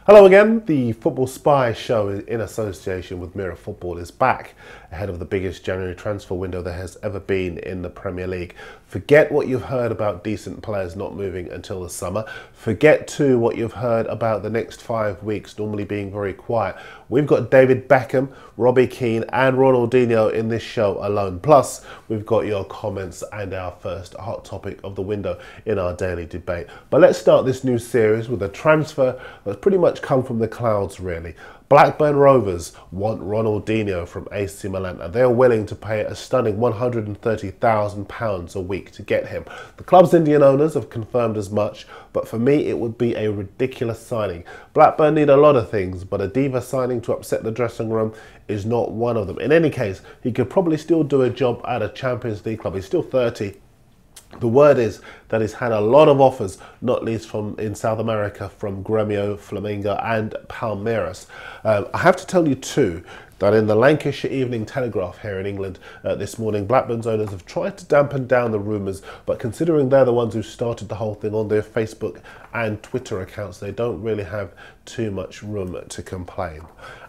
Hello again. The Football Spy show in association with Mirror Football is back ahead of the biggest January transfer window there has ever been in the Premier League. Forget what you've heard about decent players not moving until the summer. Forget too what you've heard about the next 5 weeks normally being very quiet. We've got David Beckham, Robbie Keane and Ronaldinho in this show alone. Plus, we've got your comments and our first hot topic of the window in our daily debate. But let's start this new series with a transfer that's pretty much come from the clouds really. Blackburn Rovers want Ronaldinho from AC Milan and they're willing to pay a stunning £130,000 a week to get him. The club's Indian owners have confirmed as much, but for me it would be a ridiculous signing. Blackburn need a lot of things, but a diva signing to upset the dressing room is not one of them. In any case, he could probably still do a job at a Champions League club. He's still 30. The word is that he's had a lot of offers, not least from in South America, from Gremio, Flamengo and Palmeiras. I have to tell you too that in the Lancashire Evening Telegraph here in England this morning, Blackburn's owners have tried to dampen down the rumours, but considering they're the ones who started the whole thing on their Facebook and Twitter accounts, they don't really have too much room to complain.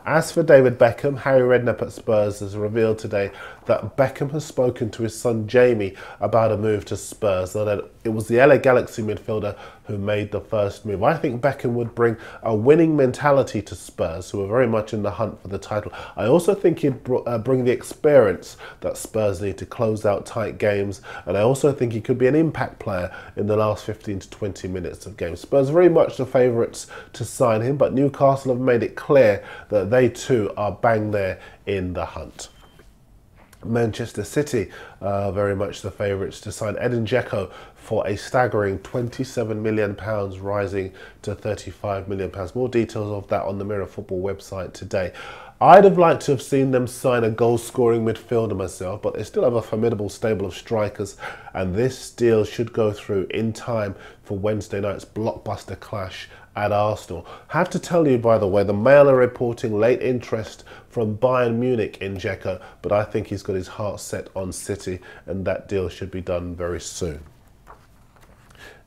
As for David Beckham, Harry Redknapp at Spurs has revealed today that Beckham has spoken to his son Jamie about a move to Spurs, and that it was the LA Galaxy midfielder who made the first move. I think Beckham would bring a winning mentality to Spurs, who are very much in the hunt for the title. I also think he'd bring the experience that Spurs need to close out tight games, and I also think he could be an impact player in the last 15 to 20 minutes of games. Spurs are very much the favourites to sign him, but Newcastle have made it clear that they too are bang there in the hunt. Manchester City are very much the favourites to sign Dzeko for a staggering £27 million, rising to £35 million. More details of that on the Mirror Football website today. I'd have liked to have seen them sign a goal-scoring midfielder myself, but they still have a formidable stable of strikers, and this deal should go through in time for Wednesday night's blockbuster clash at Arsenal. Have to tell you, by the way, the Mail are reporting late interest from Bayern Munich in Dzeko, but I think he's got his heart set on City, and that deal should be done very soon.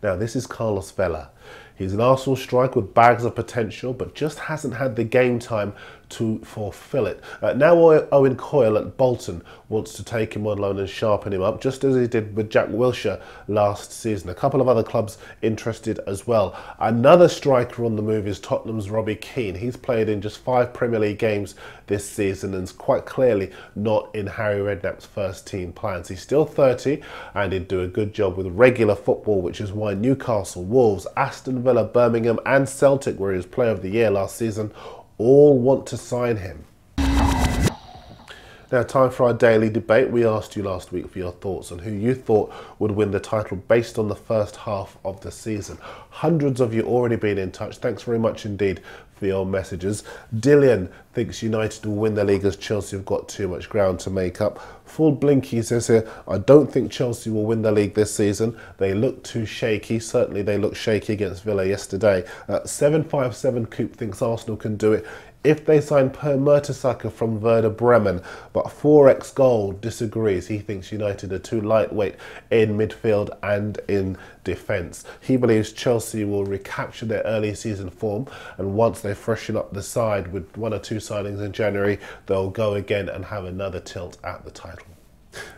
Now, this is Carlos Vela. He's an Arsenal striker with bags of potential, but just hasn't had the game time to fulfill it. Now Owen Coyle at Bolton wants to take him on loan and sharpen him up, just as he did with Jack Wilshere last season. A couple of other clubs interested as well. Another striker on the move is Tottenham's Robbie Keane. He's played in just 5 Premier League games this season and is quite clearly not in Harry Redknapp's first team plans. He's still 30 and he'd do a good job with regular football, which is why Newcastle, Wolves, Aston Villa, Birmingham and Celtic, where he was Player of the Year last season, all want to sign him. Now, time for our daily debate. We asked you last week for your thoughts on who you thought would win the title based on the first half of the season. Hundreds of you already been in touch. Thanks very much indeed for your messages. Dillian thinks United will win the league as Chelsea have got too much ground to make up. Full Blinky says here, I don't think Chelsea will win the league this season. They look too shaky. Certainly they looked shaky against Villa yesterday. 757 Coop thinks Arsenal can do it if they sign Per Mertesacker from Werder Bremen, but 4x Gold disagrees. He thinks United are too lightweight in midfield and in defence. He believes Chelsea will recapture their early season form, and once they freshen up the side with 1 or 2 signings in January, they'll go again and have another tilt at the title.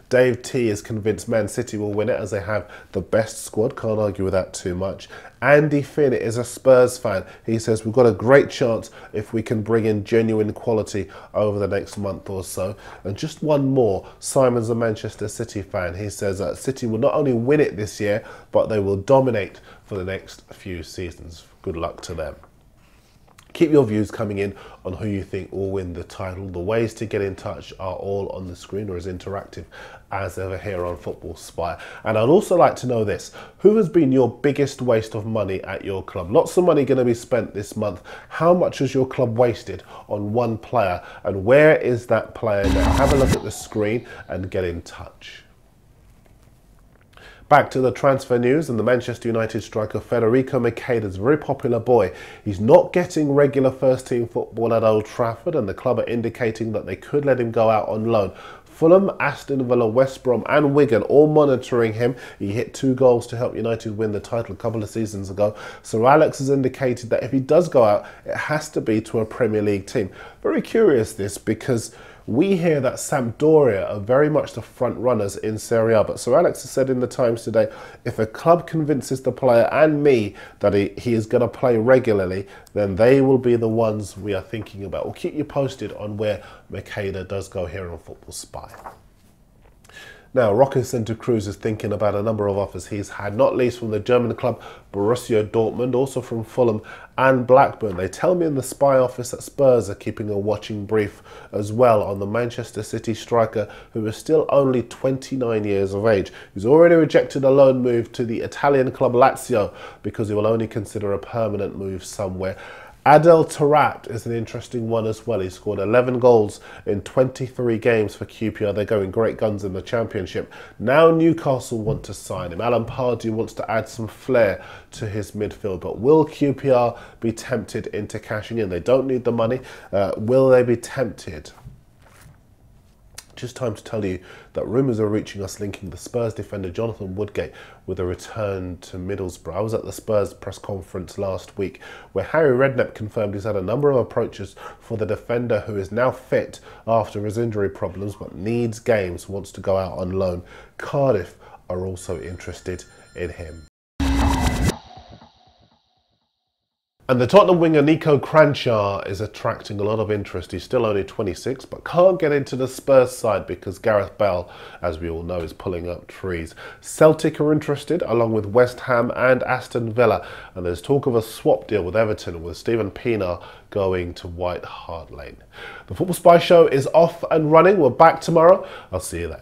Dave T is convinced Man City will win it as they have the best squad. Can't argue with that too much. Andy Finn is a Spurs fan. He says we've got a great chance if we can bring in genuine quality over the next month or so. And just one more. Simon's a Manchester City fan. He says that City will not only win it this year, but they will dominate for the next few seasons. Good luck to them. Keep your views coming in on who you think will win the title. The ways to get in touch are all on the screen, or as interactive as ever here on Football Spy. And I'd also like to know this. Who has been your biggest waste of money at your club? Lots of money going to be spent this month. How much has your club wasted on one player? And where is that player now? Have a look at the screen and get in touch. Back to the transfer news, and the Manchester United striker Federico Macheda is a very popular boy. He's not getting regular first team football at Old Trafford, and the club are indicating that they could let him go out on loan Fulham, Aston Villa, West Brom and Wigan all monitoring him. He hit 2 goals to help United win the title a couple of seasons ago. Sir Alex has indicated that if he does go out, it has to be to a Premier League team. Very curious this, because we hear that Sampdoria are very much the front runners in Serie A, but Sir Alex has said in the Times today, if a club convinces the player and me that he is going to play regularly, then they will be the ones we are thinking about. We'll keep you posted on where Macheda does go here on Football Spy. Now, Roque Santa Cruz is thinking about a number of offers he's had, not least from the German club Borussia Dortmund, also from Fulham and Blackburn. They tell me in the Spy office that Spurs are keeping a watching brief as well on the Manchester City striker, who is still only 29 years of age. He's already rejected a loan move to the Italian club Lazio because he will only consider a permanent move somewhere. Adel Taarabt is an interesting one as well. He scored 11 goals in 23 games for QPR. They're going great guns in the Championship. Now Newcastle want to sign him. Alan Pardew wants to add some flair to his midfield. But will QPR be tempted into cashing in? They don't need the money. Will they be tempted? Just time to tell you that rumours are reaching us linking the Spurs defender Jonathan Woodgate with a return to Middlesbrough. I was at the Spurs press conference last week where Harry Redknapp confirmed he's had a number of approaches for the defender, who is now fit after his injury problems but needs games, wants to go out on loan. Cardiff are also interested in him. And the Tottenham winger Nico Cranchar is attracting a lot of interest. He's still only 26, but can't get into the Spurs side because Gareth Bale, as we all know, is pulling up trees. Celtic are interested, along with West Ham and Aston Villa. And there's talk of a swap deal with Everton, with Steven Pienaar going to White Hart Lane. The Football Spy Show is off and running. We're back tomorrow. I'll see you then.